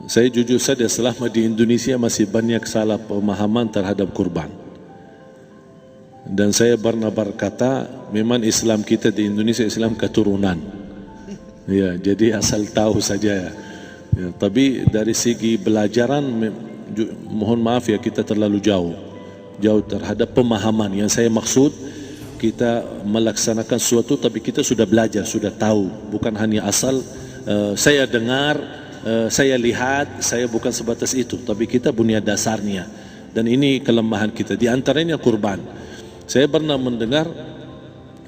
Saya jujur saja selama di Indonesia masih banyak salah pemahaman terhadap kurban. Dan saya pernah berkata, memang Islam kita di Indonesia Islam keturunan. Ya, jadi asal tahu saja ya. Ya, tapi dari segi belajaran, mohon maaf ya, kita terlalu jauh terhadap pemahaman. Yang saya maksud, kita melaksanakan sesuatu tapi kita sudah belajar, sudah tahu, bukan hanya asal saya dengar, saya lihat, saya bukan sebatas itu, tapi kita punya dasarnya. Dan ini kelemahan kita, di antaranya kurban. Saya pernah mendengar,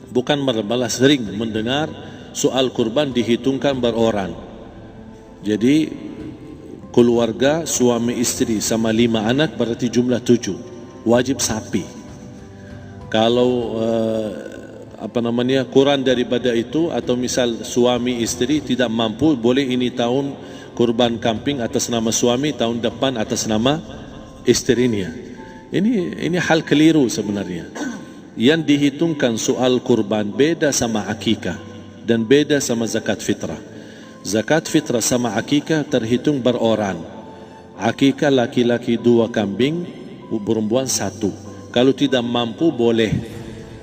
bukan malah sering mendengar soal kurban dihitungkan berorang. Jadi keluarga suami istri sama 5 anak berarti jumlah 7, wajib sapi. Kalau kurang daripada itu, atau misal suami istri tidak mampu, boleh ini tahun kurban kambing atas nama suami, tahun depan atas nama istrinya. Ini hal keliru sebenarnya. Yang dihitungkan soal kurban beda sama akikah dan beda sama zakat fitrah. Zakat fitrah sama akikah terhitung berorang. Akikah laki-laki 2 kambing, perempuan 1. Kalau tidak mampu boleh.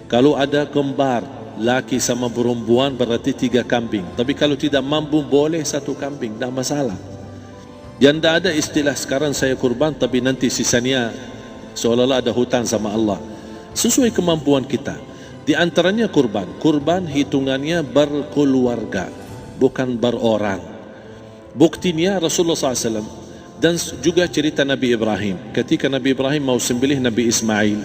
Kalau ada kembar laki sama perempuan berarti 3 kambing. Tapi kalau tidak mampu boleh 1 kambing, tidak masalah. Yang tidak ada istilah sekarang saya kurban tapi nanti sisanya seolah-olah ada hutang sama Allah. Sesuai kemampuan kita. Di antaranya kurban. Kurban hitungannya berkeluarga, bukan berorang. Buktinya Rasulullah SAW dan juga cerita Nabi Ibrahim. Ketika Nabi Ibrahim mau sembelih Nabi Ismail,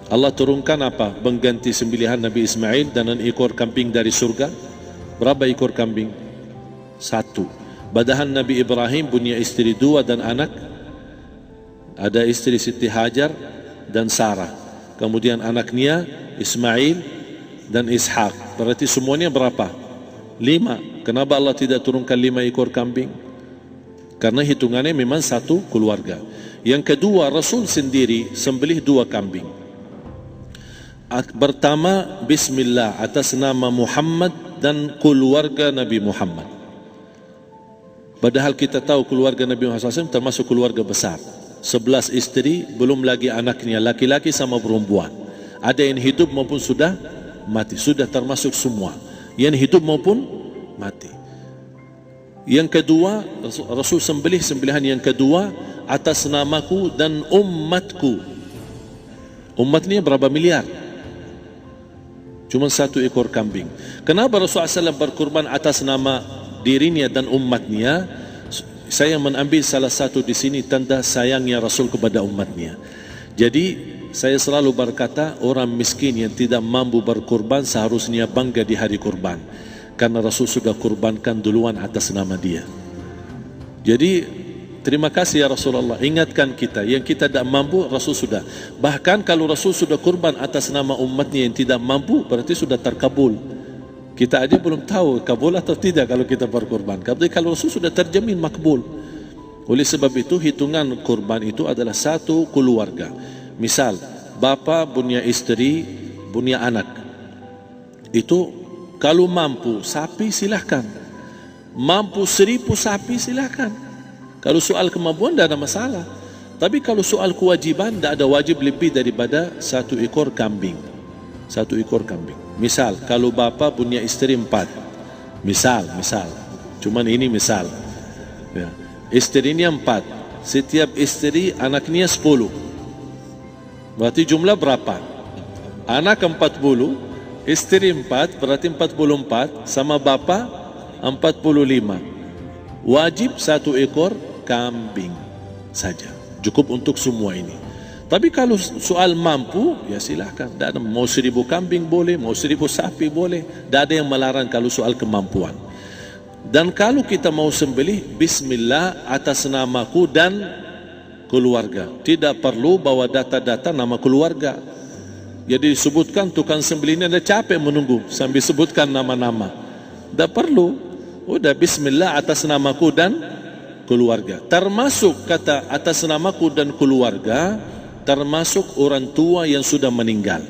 Allah turunkan apa? Mengganti sembelihan Nabi Ismail dengan ekor kambing dari surga. Berapa ekor kambing? 1. Padahal Nabi Ibrahim punya istri 2 dan anak. Ada istri Siti Hajar dan Sarah. Kemudian anaknya Ismail dan Ishak. Berarti semuanya berapa? 5. Kenapa Allah tidak turunkan 5 ekor kambing? Karena hitungannya memang 1 keluarga. Yang kedua, Rasul sendiri sembelih 2 kambing. Pertama, Bismillah atas nama Muhammad dan keluarga Nabi Muhammad. Padahal kita tahu keluarga Nabi Muhammad SAW termasuk keluarga besar. 11 istri, belum lagi anaknya, laki-laki sama perempuan. Ada yang hidup maupun sudah mati, sudah termasuk semua. Yang hidup maupun mati. Yang kedua, Rasul sembelihan yang kedua atas namaku dan umatku. Umatnya berapa miliar? Cuma 1 ekor kambing. Kenapa Rasulullah SAW berkurban atas nama dirinya dan umatnya? Saya mengambil salah satu di sini tanda sayangnya Rasul kepada umatnya. Jadi saya selalu berkata, orang miskin yang tidak mampu berkurban seharusnya bangga di hari kurban, karena Rasul sudah kurbankan duluan atas nama dia. Jadi terima kasih ya Rasulullah, ingatkan kita. Yang kita tidak mampu, Rasul sudah. Bahkan kalau Rasul sudah kurban atas nama umatnya yang tidak mampu, berarti sudah terkabul. Kita aja belum tahu kabul atau tidak kalau kita berkurban. Tapi kalau Rasul sudah terjamin makbul. Oleh sebab itu hitungan kurban itu adalah 1 keluarga. Misal, bapa punya istri, punya anak. Itu kalau mampu sapi silahkan. Mampu 1000 sapi silahkan. Kalau soal kemampuan tidak ada masalah. Tapi kalau soal kewajiban, tidak ada wajib lebih daripada 1 ekor kambing. 1 ekor kambing. Misal, kalau bapa punya istri 4, misal, cuman ini misal, ya. Istrinya 4, setiap istri anaknya 10, berarti jumlah berapa? Anak 40, istri 4, berarti 44, sama bapa 45. Wajib 1 ekor kambing saja, cukup untuk semua ini. Tapi kalau soal mampu, ya silahkan. Mau 1000 kambing boleh, mau 1000 sapi boleh. Tidak ada yang melarang kalau soal kemampuan. Dan kalau kita mau sembelih, Bismillah atas namaku dan keluarga. Tidak perlu bawa data-data nama keluarga. Jadi disebutkan tukang sembelihnya ada capek menunggu sambil sebutkan nama-nama. Tidak perlu. Udah Bismillah atas namaku dan keluarga. Termasuk kata atas namaku dan keluarga, termasuk orang tua yang sudah meninggal.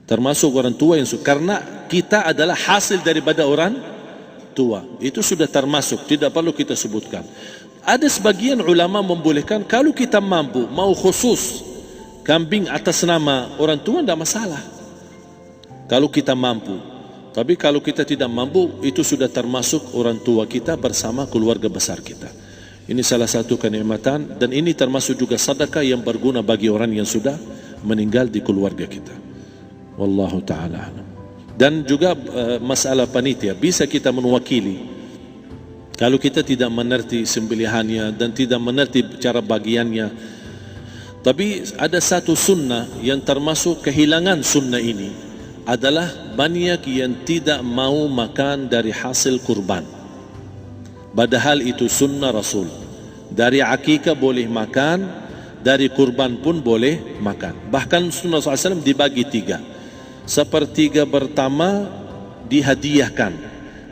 Termasuk orang tua yang sudah, karena kita adalah hasil daripada orang tua. Itu sudah termasuk, tidak perlu kita sebutkan. Ada sebagian ulama membolehkan kalau kita mampu, mau khusus kambing atas nama orang tua, tidak masalah. Kalau kita mampu. Tapi kalau kita tidak mampu, itu sudah termasuk orang tua kita bersama keluarga besar kita. Ini salah satu kenikmatan, dan ini termasuk juga sedekah yang berguna bagi orang yang sudah meninggal di keluarga kita. Wallahu ta'ala. Dan juga masalah panitia, bisa kita mewakili. Kalau kita tidak mengerti sembelihannya dan tidak mengerti cara bagiannya. Tapi ada satu sunnah yang termasuk kehilangan sunnah ini, adalah banyak yang tidak mau makan dari hasil kurban. Padahal itu sunnah Rasul. Dari akikah boleh makan, dari kurban pun boleh makan. Bahkan sunnah SAW dibagi 3. Sepertiga pertama dihadiahkan.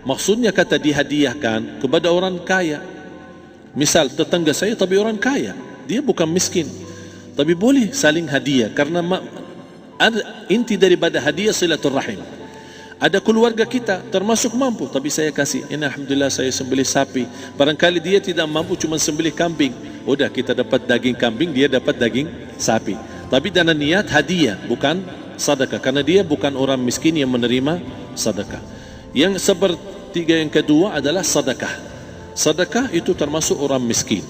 Maksudnya kata dihadiahkan kepada orang kaya. Misal tetangga saya tapi orang kaya, dia bukan miskin, tapi boleh saling hadiah. Karena inti daripada hadiah silaturrahim. Ada keluarga kita termasuk mampu, tapi saya kasih, ini alhamdulillah saya sembelih sapi. Barangkali dia tidak mampu, cuma sembelih kambing. Udah, kita dapat daging kambing, dia dapat daging sapi. Tapi dengan niat hadiah, bukan sedekah, karena dia bukan orang miskin yang menerima sedekah. Yang sepertiga yang kedua adalah sedekah. Sedekah itu termasuk orang miskin.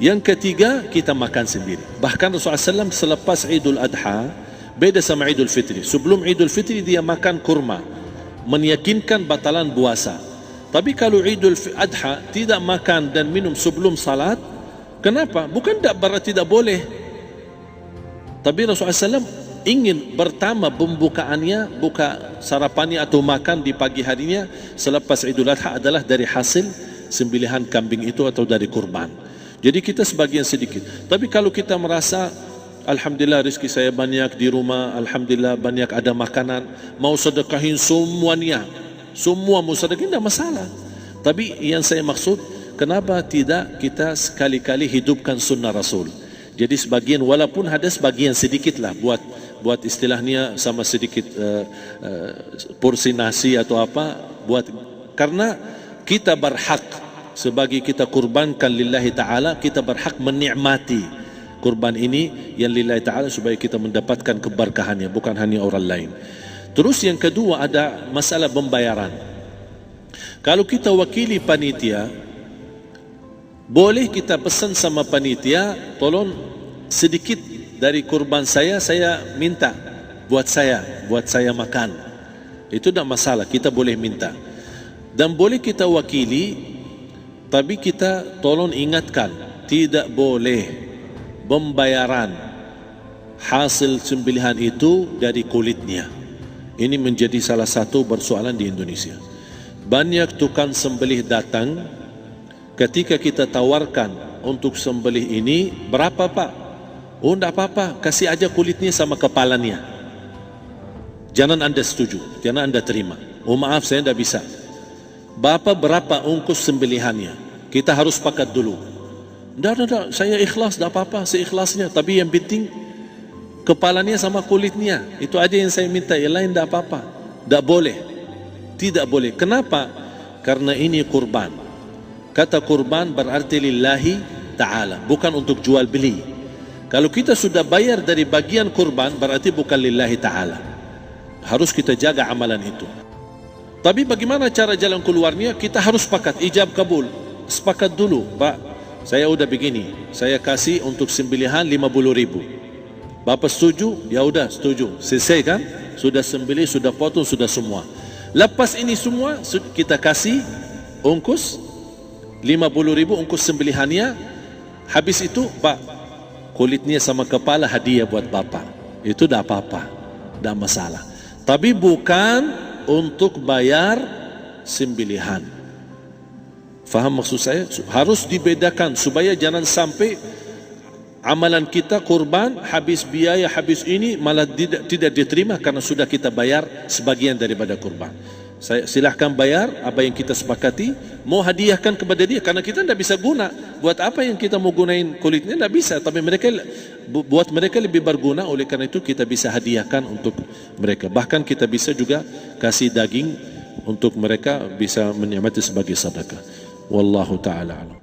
Yang ketiga, kita makan sendiri. Bahkan Rasulullah SAW selepas Idul Adha, beda sama Idul Fitri. Sebelum Idul Fitri dia makan kurma, meyakinkan batalan puasa. Tapi kalau Idul Adha tidak makan dan minum sebelum salat, kenapa? Bukan tak berarti tidak boleh. Tapi Rasulullah SAW ingin pertama pembukaannya, buka sarapannya atau makan di pagi harinya selepas Idul Adha adalah dari hasil sembelihan kambing itu atau dari kurban. Jadi kita sebagian sedikit. Tapi kalau kita merasa alhamdulillah rezeki saya banyak di rumah, alhamdulillah banyak ada makanan, mau sedekahin semuanya, semua mau sedekahin, tidak masalah. Tapi yang saya maksud, kenapa tidak kita sekali-kali hidupkan sunnah Rasul? Jadi sebagian, walaupun ada sebagian sedikit lah, buat istilahnya sama sedikit porsi nasi atau apa, karena kita berhak sebagai kita kurbankan lillahi ta'ala, kita berhak menikmati kurban ini yang lillahi ta'ala supaya kita mendapatkan keberkahannya, bukan hanya orang lain. Terus yang kedua ada masalah pembayaran. Kalau kita wakili panitia, boleh kita pesan sama panitia, tolong sedikit dari kurban saya minta buat saya makan. Itu tidak masalah, kita boleh minta. Dan boleh kita wakili, tapi kita tolong ingatkan, tidak boleh pembayaran hasil sembelihan itu dari kulitnya. Ini menjadi salah satu persoalan di Indonesia. Banyak tukang sembelih datang, ketika kita tawarkan untuk sembelih ini, berapa Pak? Oh tidak apa-apa, kasih aja kulitnya sama kepalanya. Jangan Anda setuju, jangan Anda terima. Oh maaf, saya tidak bisa. Bapak berapa ongkos sembelihannya? Kita harus sepakat dulu. Tidak, saya ikhlas, tidak apa-apa, seikhlasnya. Tapi yang penting kepalanya sama kulitnya. Itu aja yang saya minta, yang lain tidak apa-apa. Tidak boleh. Tidak boleh. Kenapa? Karena ini kurban. Kata kurban berarti lillahi ta'ala, bukan untuk jual beli. Kalau kita sudah bayar dari bagian kurban, berarti bukan lillahi ta'ala. Harus kita jaga amalan itu. Tapi bagaimana cara jalan keluarnya? Kita harus sepakat, ijab kabul. Sepakat dulu, Pak, saya udah begini, saya kasih untuk sembelihan 50.000. Bapak setuju? Ya udah setuju. Selesai kan? Sudah sembelih, sudah potong, sudah semua. Lepas ini semua kita kasih ongkos 50.000 ongkos sembelihannya. Habis itu, Pak, kulitnya sama kepala hadiah buat Bapak. Itu dah apa-apa, dah masalah. Tapi bukan untuk bayar sembelihan. Faham maksud saya? Harus dibedakan supaya jangan sampai amalan kita kurban habis biaya, habis ini malah tidak diterima karena sudah kita bayar sebagian daripada kurban. Saya silahkan bayar apa yang kita sepakati, mau hadiahkan kepada dia karena kita tidak bisa guna. Buat apa yang kita mau gunain kulitnya? Tidak bisa. Tapi mereka, buat mereka lebih berguna, oleh karena itu kita bisa hadiahkan untuk mereka. Bahkan kita bisa juga kasih daging untuk mereka bisa menikmati sebagai sedekah. Wallahu taala alam.